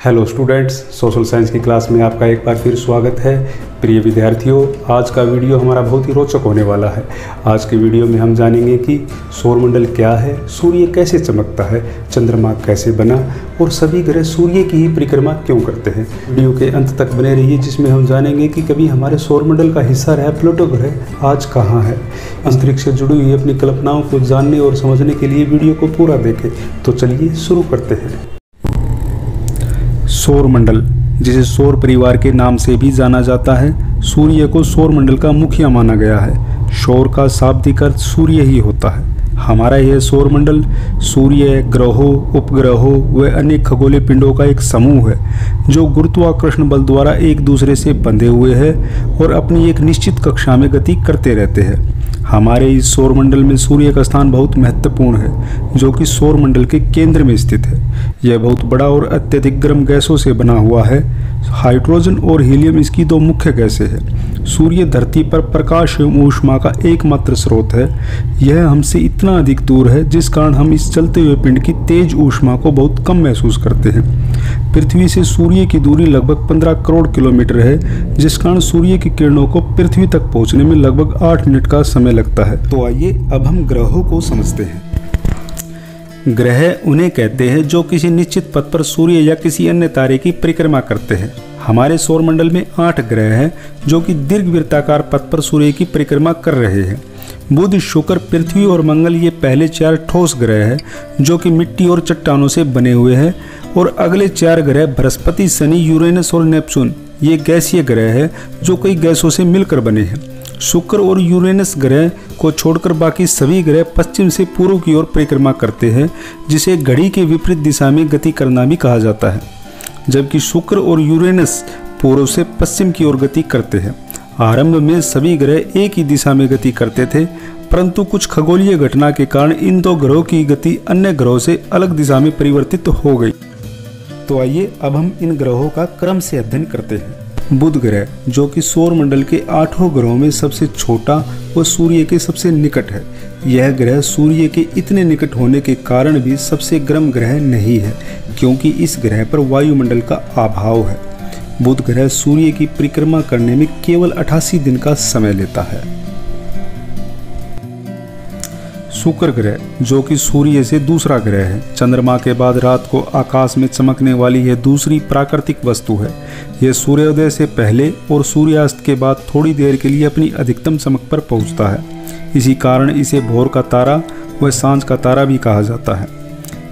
Hello students, social science की class में आपका एक बार फिर स्वागत है। प्रिय विद्यार्थियों, आज का वीडियो हमारा बहुत ही रोचक होने वाला है। आज के वीडियो में हम जानेंगे कि सौरमंडल क्या है, सूर्य कैसे चमकता है, चंद्रमा कैसे बना और सभी ग्रह सूर्य की ही परिक्रमा क्यों करते हैं। वीडियो के अंत तक बने रहिए, जिसमें हम जानेंगे कि कभी हमारे सौरमंडल का हिस्सा रहा प्लूटो ग्रह आज कहाँ है। अंतरिक्ष से जुड़ी हुई अपनी कल्पनाओं को जानने और समझने के लिए वीडियो को पूरा देखें। तो चलिए शुरू करते हैं। सौरमंडल, जिसे सौर परिवार के नाम से भी जाना जाता है, सूर्य को सौरमंडल का मुखिया माना गया है। सौर का शाब्दिक अर्थ सूर्य ही होता है। हमारा यह सौरमंडल सूर्य, ग्रहों, उपग्रहों व अन्य खगोलीय पिंडों का एक समूह है जो गुरुत्वाकर्षण बल द्वारा एक दूसरे से बंधे हुए हैं और अपनी एक निश्चित कक्षा में गति करते रहते हैं। हमारे इस सौरमंडल में सूर्य का स्थान बहुत महत्वपूर्ण है, जो कि सौरमंडल के केंद्र में स्थित है। यह बहुत बड़ा और अत्यधिक गर्म गैसों से बना हुआ है। हाइड्रोजन और हीलियम इसकी दो मुख्य गैसें हैं। सूर्य धरती पर प्रकाश एवं ऊष्मा का एकमात्र स्रोत है। यह हमसे इतना अधिक दूर है जिस कारण हम इस चलते हुए पिंड की तेज ऊष्मा को बहुत कम महसूस करते हैं। पृथ्वी से सूर्य की दूरी लगभग 15 करोड़ किलोमीटर है, जिस कारण सूर्य की किरणों को पृथ्वी तक पहुंचने में लगभग 8 मिनट का समय लगता है। तो आइए अब हम ग्रहों को समझते हैं। ग्रह उन्हें कहते हैं जो किसी निश्चित पथ पर सूर्य या किसी अन्य तारे की परिक्रमा करते हैं। हमारे सौरमंडल में 8 ग्रह हैं जो कि दीर्घवृत्ताकार पथ पर सूर्य की परिक्रमा कर रहे हैं। बुध, शुक्र, पृथ्वी और मंगल ये पहले 4 ठोस ग्रह हैं जो कि मिट्टी और चट्टानों से बने हुए हैं, और अगले 4 ग्रह बृहस्पति, शनि, यूरेनस और नेपच्यून ये गैसीय ग्रह हैं जो कई गैसों से मिलकर बने हैं। शुक्र और यूरेनस ग्रह को छोड़कर बाकी सभी ग्रह पश्चिम से पूर्व की ओर परिक्रमा करते हैं, जिसे घड़ी के विपरीत दिशा में गति करना भी कहा जाता है। जबकि शुक्र और यूरेनस पूर्व से पश्चिम की ओर गति करते हैं। आरंभ में सभी ग्रह एक ही दिशा में गति करते थे, परंतु कुछ खगोलीय घटना के कारण इन दो ग्रहों की गति अन्य ग्रहों से अलग दिशा में परिवर्तित हो गई। तो आइए अब हम इन ग्रहों का क्रम से अध्ययन करते हैं। बुध ग्रह, जो कि सौरमंडल के 8 ग्रहों में सबसे छोटा व सूर्य के सबसे निकट है। यह ग्रह सूर्य के इतने निकट होने के कारण भी सबसे गर्म ग्रह नहीं है, क्योंकि इस ग्रह पर वायुमंडल का अभाव है। बुध ग्रह सूर्य की परिक्रमा करने में केवल 88 दिन का समय लेता है। शुक्र ग्रह, जो कि सूर्य से दूसरा ग्रह है, चंद्रमा के बाद रात को आकाश में चमकने वाली यह दूसरी प्राकृतिक वस्तु है। यह सूर्योदय से पहले और सूर्यास्त के बाद थोड़ी देर के लिए अपनी अधिकतम चमक पर पहुंचता है। इसी कारण इसे भोर का तारा व सांझ का तारा भी कहा जाता है।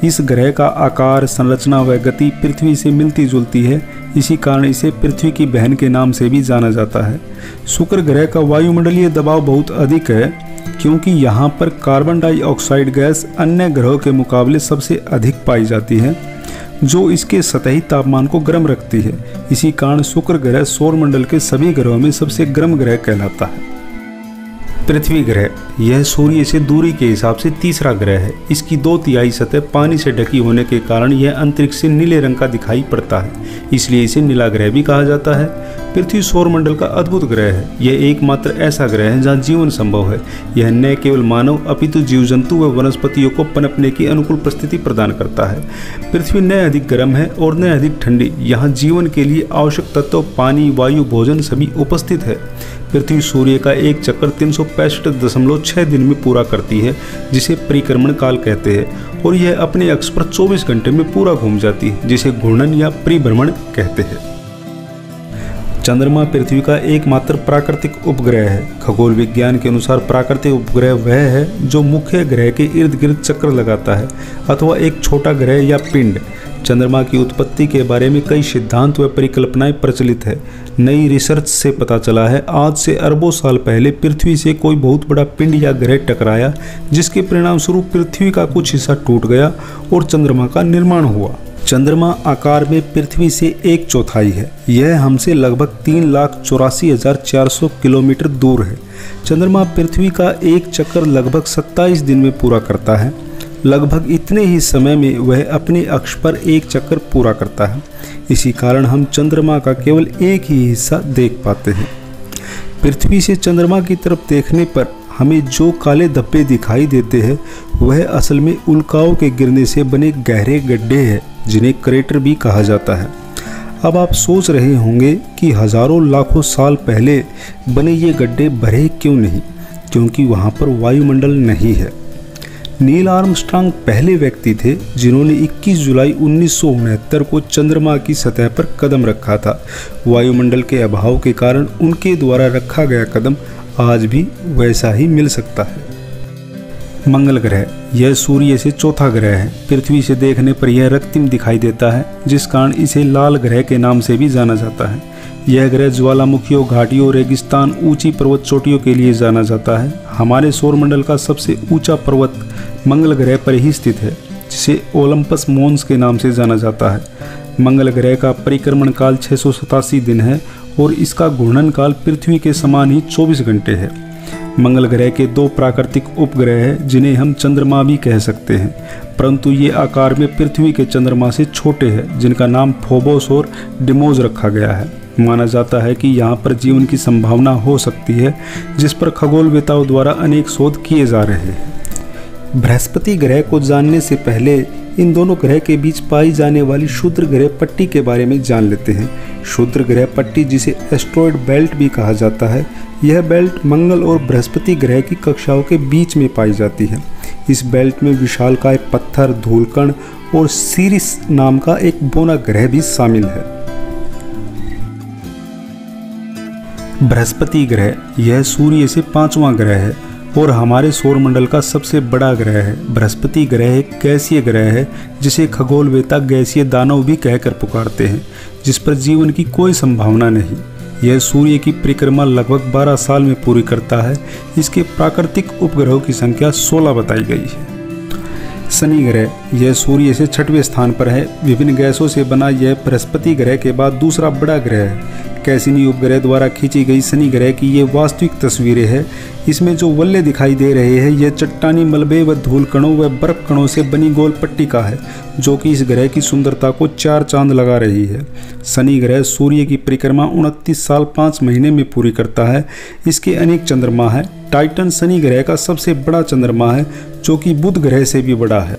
इस ग्रह का आकार, संरचना व गति पृथ्वी से मिलती जुलती है। इसी कारण इसे पृथ्वी की बहन के नाम से भी जाना जाता है। शुक्र ग्रह का वायुमंडलीय दबाव बहुत अधिक है, क्योंकि यहाँ पर कार्बन डाइऑक्साइड गैस अन्य ग्रहों के मुकाबले सबसे अधिक पाई जाती है, जो इसके सतही तापमान को गर्म रखती है। इसी कारण शुक्र ग्रह सौरमंडल के सभी ग्रहों में सबसे गर्म ग्रह कहलाता है। पृथ्वी ग्रह, यह सूर्य से दूरी के हिसाब से तीसरा ग्रह है। इसकी 2/3 सतह पानी से ढकी होने के कारण यह अंतरिक्ष से नीले रंग का दिखाई पड़ता है, इसलिए इसे नीला ग्रह भी कहा जाता है। पृथ्वी सौरमंडल का अद्भुत ग्रह है। यह एकमात्र ऐसा ग्रह है जहाँ जीवन संभव है। यह न केवल मानव अपितु जीव जंतु व वनस्पतियों को पनपने की अनुकूल परिस्थिति प्रदान करता है। पृथ्वी न अधिक गर्म है और न अधिक ठंडी। यहाँ जीवन के लिए आवश्यक तत्व पानी, वायु, भोजन सभी उपस्थित है। पृथ्वी सूर्य का एक चक्कर 365.6 दिन में पूरा करती है, जिसे परिक्रमण काल कहते हैं, और यह अपने अक्ष पर 24 घंटे में पूरा घूम जाती है, जिसे घूर्णन या परिभ्रमण कहते हैं। चंद्रमा पृथ्वी का एकमात्र प्राकृतिक उपग्रह है। खगोल विज्ञान के अनुसार प्राकृतिक उपग्रह वह है जो मुख्य ग्रह के इर्द गिर्द चक्कर लगाता है, अथवा एक छोटा ग्रह या पिंड। चंद्रमा की उत्पत्ति के बारे में कई सिद्धांत व परिकल्पनाएं प्रचलित है। नई रिसर्च से पता चला है आज से अरबों साल पहले पृथ्वी से कोई बहुत बड़ा पिंड या ग्रह टकराया, जिसके परिणाम स्वरूप पृथ्वी का कुछ हिस्सा टूट गया और चंद्रमा का निर्माण हुआ। चंद्रमा आकार में पृथ्वी से 1/4 है। यह हमसे लगभग 3,84,400 किलोमीटर दूर है। चंद्रमा पृथ्वी का एक चक्कर लगभग 27 दिन में पूरा करता है। लगभग इतने ही समय में वह अपने अक्ष पर एक चक्कर पूरा करता है। इसी कारण हम चंद्रमा का केवल एक ही हिस्सा देख पाते हैं। पृथ्वी से चंद्रमा की तरफ देखने पर हमें जो काले धब्बे दिखाई देते हैं वह असल में उल्काओं के गिरने से बने गहरे गड्ढे हैं, जिन्हें क्रेटर भी कहा जाता है। अब आप सोच रहे होंगे कि हजारों लाखों साल पहले बने ये गड्ढे भरे क्यों नहीं, क्योंकि वहाँ पर वायुमंडल नहीं है। नील आर्मस्ट्रांग पहले व्यक्ति थे जिन्होंने 21 जुलाई 1969 को चंद्रमा की सतह पर कदम रखा था। वायुमंडल के अभाव के कारण उनके द्वारा रखा गया कदम आज भी वैसा ही मिल सकता है। मंगल ग्रह, यह सूर्य से चौथा ग्रह है। पृथ्वी से देखने पर यह रक्तिम दिखाई देता है, जिस कारण इसे लाल ग्रह के नाम से भी जाना जाता है। यह ग्रह ज्वालामुखियों, घाटियों, रेगिस्तान, ऊंची पर्वत चोटियों के लिए जाना जाता है। हमारे सौरमंडल का सबसे ऊंचा पर्वत मंगल ग्रह पर ही स्थित है, जिसे ओलंपस मोन्स के नाम से जाना जाता है। मंगल ग्रह का परिक्रमण काल 687 दिन है और इसका घूर्णन काल पृथ्वी के समान ही 24 घंटे है। मंगल ग्रह के 2 प्राकृतिक उपग्रह हैं जिन्हें हम चंद्रमा भी कह सकते हैं, परंतु ये आकार में पृथ्वी के चंद्रमा से छोटे हैं, जिनका नाम फोबोस और डिमोस रखा गया है। माना जाता है कि यहाँ पर जीवन की संभावना हो सकती है, जिस पर खगोलवेताओं द्वारा अनेक शोध किए जा रहे हैं। बृहस्पति ग्रह को जानने से पहले इन दोनों ग्रह के बीच पाई जाने वाली क्षुद्र ग्रह पट्टी के बारे में जान लेते हैं। क्षुद्र ग्रह पट्टी, जिसे एस्ट्रॉयड बेल्ट भी कहा जाता है, यह बेल्ट मंगल और बृहस्पति ग्रह की कक्षाओं के बीच में पाई जाती है। इस बेल्ट में विशालकाय पत्थर, धूलकण और सीरिस नाम का एक बौना ग्रह भी शामिल है। बृहस्पति ग्रह, यह सूर्य से 5वां ग्रह है और हमारे सौरमंडल का सबसे बड़ा ग्रह है। बृहस्पति ग्रह एक गैसीय ग्रह है, जिसे खगोलवेता गैसीय दानव भी कहकर पुकारते हैं, जिस पर जीवन की कोई संभावना नहीं। यह सूर्य की परिक्रमा लगभग 12 साल में पूरी करता है। इसके प्राकृतिक उपग्रहों की संख्या 16 बताई गई है। शनि ग्रह, यह सूर्य से 6वें स्थान पर है। विभिन्न गैसों से बना यह बृहस्पति ग्रह के बाद दूसरा बड़ा ग्रह है। कैसिनी उपग्रह द्वारा खींची गई शनि ग्रह की ये वास्तविक तस्वीरें हैं। इसमें जो वल्ले दिखाई दे रहे हैं, यह चट्टानी मलबे व धूल कणों व बर्फ कणों से बनी गोल पट्टिका है, जो कि इस ग्रह की सुंदरता को 4 चांद लगा रही है। शनि ग्रह सूर्य की परिक्रमा 29 साल 5 महीने में पूरी करता है। इसके अनेक चंद्रमा हैं। टाइटन शनि ग्रह का सबसे बड़ा चंद्रमा है, जो कि बुध ग्रह से भी बड़ा है।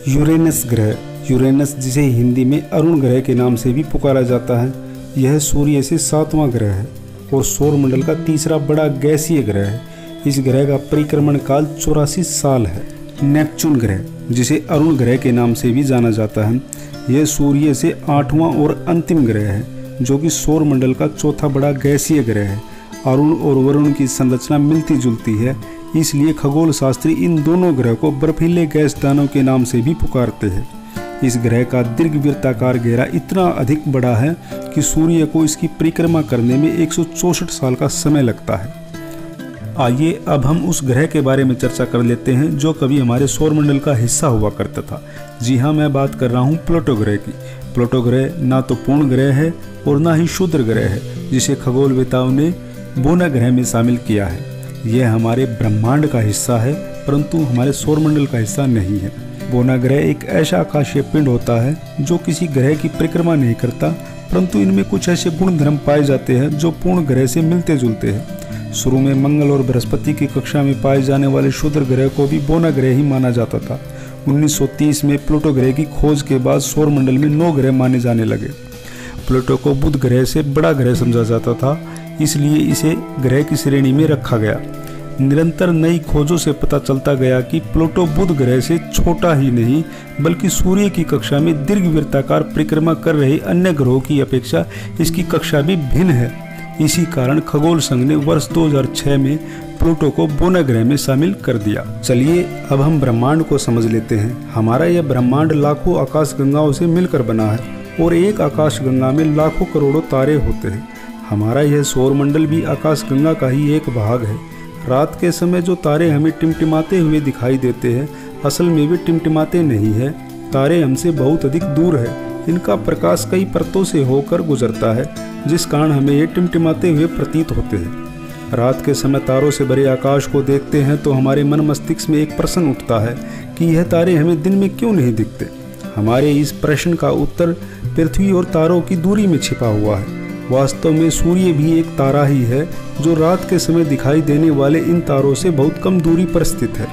यूरेनस ग्रह, यूरेनस जिसे हिंदी में अरुण ग्रह के नाम से भी पुकारा जाता है, यह सूर्य से 7वां ग्रह है और सौरमंडल का तीसरा बड़ा गैसीय ग्रह है। इस ग्रह का परिक्रमण काल 84 साल है। नेपच्यून ग्रह, जिसे अरुण ग्रह के नाम से भी जाना जाता है, यह सूर्य से 8वां और अंतिम ग्रह है, जो कि सौरमंडल का चौथा बड़ा गैसीय ग्रह है। अरुण और वरुण की संरचना मिलती जुलती है, इसलिए खगोल शास्त्री इन दोनों ग्रह को बर्फीले गैस दानव के नाम से भी पुकारते हैं। इस ग्रह का दीर्घवृत्ताकार घेरा इतना अधिक बड़ा है कि सूर्य को इसकी परिक्रमा करने में 164 साल का समय लगता है। आइए अब हम उस ग्रह के बारे में चर्चा कर लेते हैं जो कभी हमारे सौरमंडल का हिस्सा हुआ करता था। जी हाँ, मैं बात कर रहा हूँ प्लूटो ग्रह की। प्लूटो ग्रह ना तो पूर्ण ग्रह है और ना ही क्षुद्र ग्रह है, जिसे खगोलवेताओं ने बौना ग्रह में शामिल किया है। यह हमारे ब्रह्मांड का हिस्सा है, परंतु हमारे सौरमंडल का हिस्सा नहीं है। बौना ग्रह एक ऐसा आकाशीय पिंड होता है जो किसी ग्रह की परिक्रमा नहीं करता, परंतु इनमें कुछ ऐसे गुण धर्म पाए जाते हैं जो पूर्ण ग्रह से मिलते जुलते हैं। शुरू में मंगल और बृहस्पति की कक्षा में पाए जाने वाले क्षुद्र ग्रह को भी बौना ग्रह ही माना जाता था। 1930 में प्लूटो ग्रह की खोज के बाद सौरमंडल में 9 ग्रह माने जाने लगे। प्लूटो को बुध ग्रह से बड़ा ग्रह समझा जाता था, इसलिए इसे ग्रह की श्रेणी में रखा गया। निरंतर नई खोजों से पता चलता गया कि प्लूटो बुध ग्रह से छोटा ही नहीं, बल्कि सूर्य की कक्षा में दीर्घवृत्ताकार परिक्रमा कर रहे अन्य ग्रहों की अपेक्षा इसकी कक्षा भी भिन्न है। इसी कारण खगोल संघ ने वर्ष 2006 में प्लूटो को बौना ग्रह में शामिल कर दिया। चलिए अब हम ब्रह्मांड को समझ लेते हैं। हमारा यह ब्रह्मांड लाखों आकाश गंगाओं से मिलकर बना है और एक आकाश गंगा में लाखों करोड़ों तारे होते हैं। हमारा यह सौरमंडल भी आकाश गंगा का ही एक भाग है। रात के समय जो तारे हमें टिमटिमाते हुए दिखाई देते हैं, असल में वे टिमटिमाते नहीं है। तारे हमसे बहुत अधिक दूर है। इनका प्रकाश कई परतों से होकर गुजरता है, जिस कारण हमें ये टिमटिमाते हुए प्रतीत होते हैं। रात के समय तारों से भरे आकाश को देखते हैं तो हमारे मन मस्तिष्क में एक प्रश्न उठता है कि यह तारे हमें दिन में क्यों नहीं दिखते। हमारे इस प्रश्न का उत्तर पृथ्वी और तारों की दूरी में छिपा हुआ है। वास्तव में सूर्य भी एक तारा ही है, जो रात के समय दिखाई देने वाले इन तारों से बहुत कम दूरी पर स्थित है।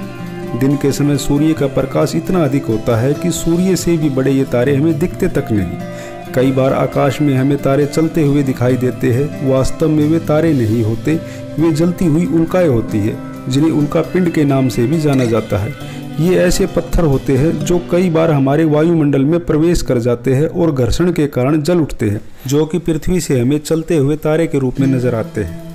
दिन के समय सूर्य का प्रकाश इतना अधिक होता है कि सूर्य से भी बड़े ये तारे हमें दिखते तक नहीं। कई बार आकाश में हमें तारे चलते हुए दिखाई देते हैं। वास्तव में वे तारे नहीं होते, वे जलती हुई उल्काएं होती है, जिन्हें उल्का पिंड के नाम से भी जाना जाता है। ये ऐसे पत्थर होते हैं जो कई बार हमारे वायुमंडल में प्रवेश कर जाते हैं और घर्षण के कारण जल उठते हैं, जो कि पृथ्वी से हमें चलते हुए तारे के रूप में नजर आते हैं।